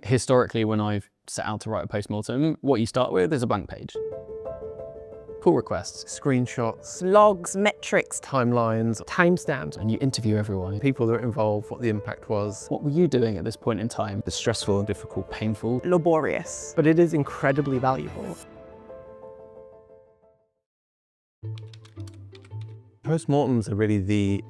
Historically, when I've set out to write a post-mortem, what you start with is a blank page. Pull requests, screenshots, logs, metrics, timelines, timestamps, and you interview everyone. people that are involved, what the impact was. What were you doing at this point in time? The stressful, difficult, painful. laborious. but it is incredibly valuable. Postmortems are really the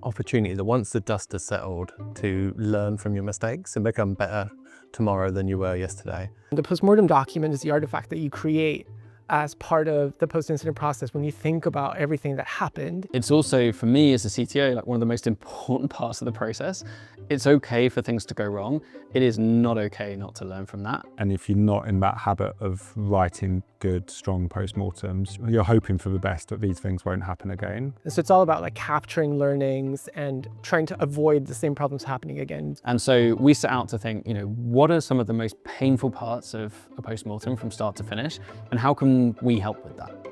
opportunity that once the dust has settled to learn from your mistakes and become better tomorrow than you were yesterday. The postmortem document is the artifact that you create as part of the post-incident process when you think about everything that happened. It's also, for me as a CTO, like one of the most important parts of the process. It's okay for things to go wrong. It is not okay not to learn from that. And if you're not in that habit of writing good, strong postmortems, you're hoping for the best that these things won't happen again. And so it's all about like capturing learnings and trying to avoid the same problems happening again. And so we set out to think, what are some of the most painful parts of a postmortem from start to finish, and how can we help with that?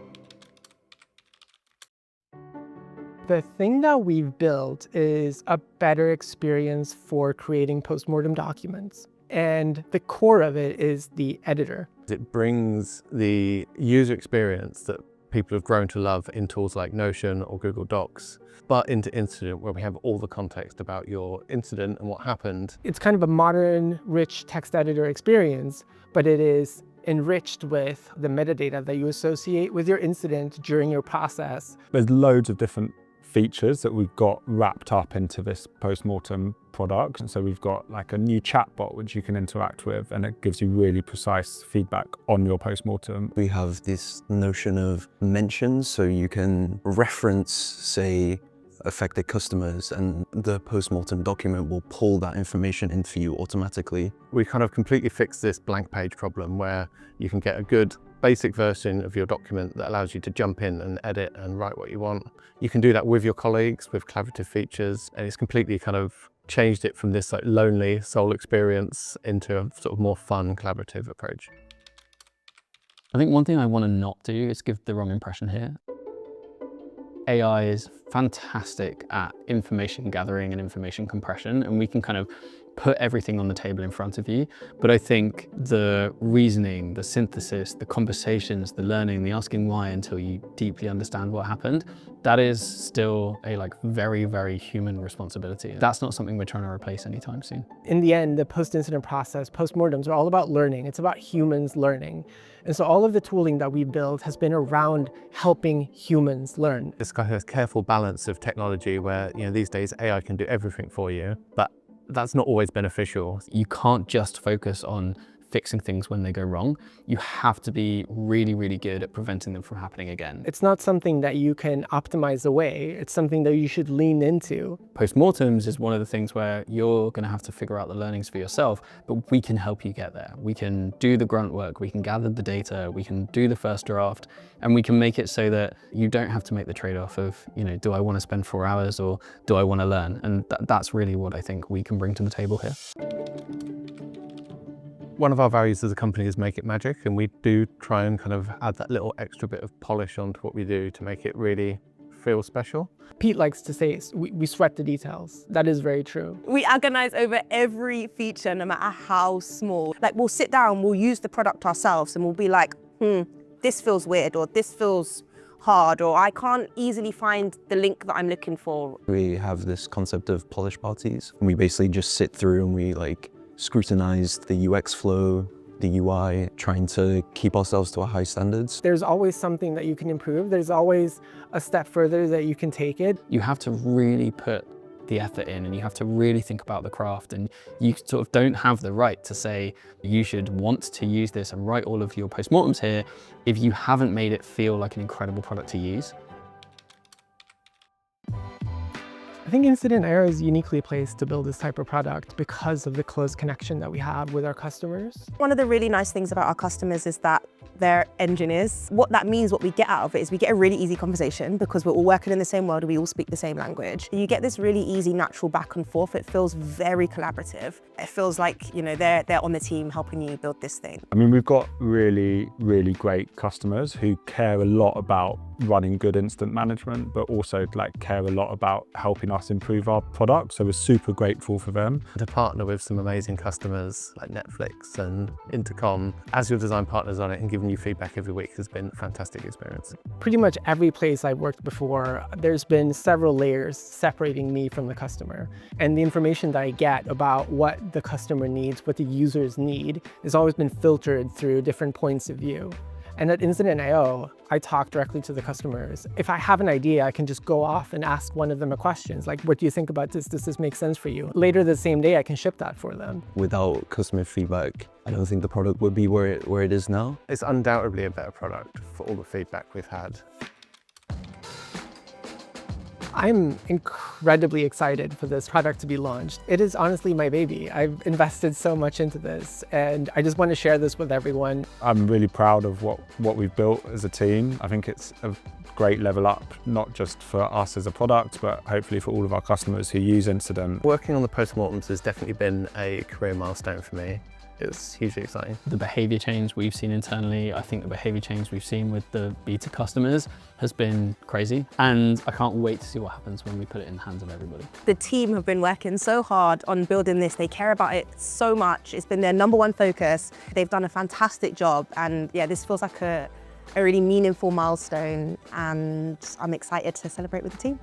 The thing that we've built is a better experience for creating postmortem documents. And the core of it is the editor. It brings the user experience that people have grown to love in tools like Notion or Google Docs, but into Incident, where we have all the context about your incident and what happened. It's kind of a modern, rich text editor experience, but it is enriched with the metadata that you associate with your incident during your process. There's loads of different features that we've got wrapped up into this postmortem product. And so we've got like a new chatbot which you can interact with, and it gives you really precise feedback on your postmortem. We have this notion of mentions, so you can reference, say, affected customers, and the postmortem document will pull that information in for you automatically. We kind of completely fixed this blank page problem where you can get a good basic version of your document that allows you to jump in and edit and write what you want. You can do that with your colleagues with collaborative features, and it's completely kind of changed it from this like lonely sole experience into a sort of more fun collaborative approach. I think one thing I want to not do is give the wrong impression here. AI is fantastic at information gathering and information compression, and we can kind of put everything on the table in front of you. But I think the reasoning, the synthesis, the conversations, the learning, the asking why until you deeply understand what happened, that is still a very, very human responsibility. That's not something we're trying to replace anytime soon. In the end, the post-incident process, postmortems are all about learning. It's about humans learning. And so all of the tooling that we built has been around helping humans learn. This kind of careful balance of technology where, these days AI can do everything for you, but that's not always beneficial. You can't just focus on fixing things when they go wrong. You have to be really, really good at preventing them from happening again. It's not something that you can optimize away. It's something that you should lean into. Postmortems is one of the things where you're going to have to figure out the learnings for yourself, but we can help you get there. We can do the grunt work, we can gather the data, we can do the first draft, and we can make it so that you don't have to make the trade-off of, do I want to spend 4 hours or do I want to learn? And that's really what I think we can bring to the table here. One of our values as a company is make it magic, and we do try and kind of add that little extra bit of polish onto what we do to make it really feel special. Pete likes to say we sweat the details. That is very true. We agonize over every feature, no matter how small. Like, we'll sit down, we'll use the product ourselves, and we'll be like, this feels weird, or this feels hard, or I can't easily find the link that I'm looking for. We have this concept of polish parties, and we basically just sit through and we scrutinize the UX flow, the UI, trying to keep ourselves to a high standards. There's always something that you can improve. There's always a step further that you can take it. You have to really put the effort in, and you have to really think about the craft, and you sort of don't have the right to say you should want to use this and write all of your postmortems here if you haven't made it feel like an incredible product to use. I think Incident Era is uniquely placed to build this type of product because of the close connection that we have with our customers. One of the really nice things about our customers is that their engine is. What that means, what we get out of it is we get a really easy conversation because we're all working in the same world and we all speak the same language. You get this really easy, natural back and forth. It feels very collaborative. It feels like, you know, they're on the team helping you build this thing. I mean, we've got really, really great customers who care a lot about running good incident management, but also like care a lot about helping us improve our product. So we're super grateful for them. To partner with some amazing customers like Netflix and Intercom as your design partners on it and giving you feedback every week has been a fantastic experience. Pretty much every place I've worked before, there's been several layers separating me from the customer. And the information that I get about what the customer needs, what the users need, has always been filtered through different points of view. And at Incident.io, I talk directly to the customers. If I have an idea, I can just go off and ask one of them a question, like, what do you think about this? Does this make sense for you? Later the same day, I can ship that for them. Without customer feedback, I don't think the product would be where it is now. It's undoubtedly a better product for all the feedback we've had. I'm incredibly excited for this product to be launched. It is honestly my baby. I've invested so much into this and I just want to share this with everyone. I'm really proud of what we've built as a team. I think it's a great level up, not just for us as a product, but hopefully for all of our customers who use Incident. Working on the Post-mortems has definitely been a career milestone for me. It's hugely exciting. The behavior change we've seen internally, I think the behavior change we've seen with the beta customers has been crazy. And I can't wait to see what happens when we put it in the hands of everybody. The team have been working so hard on building this. They care about it so much. It's been their #1 focus. They've done a fantastic job. And yeah, this feels like a really meaningful milestone and I'm excited to celebrate with the team.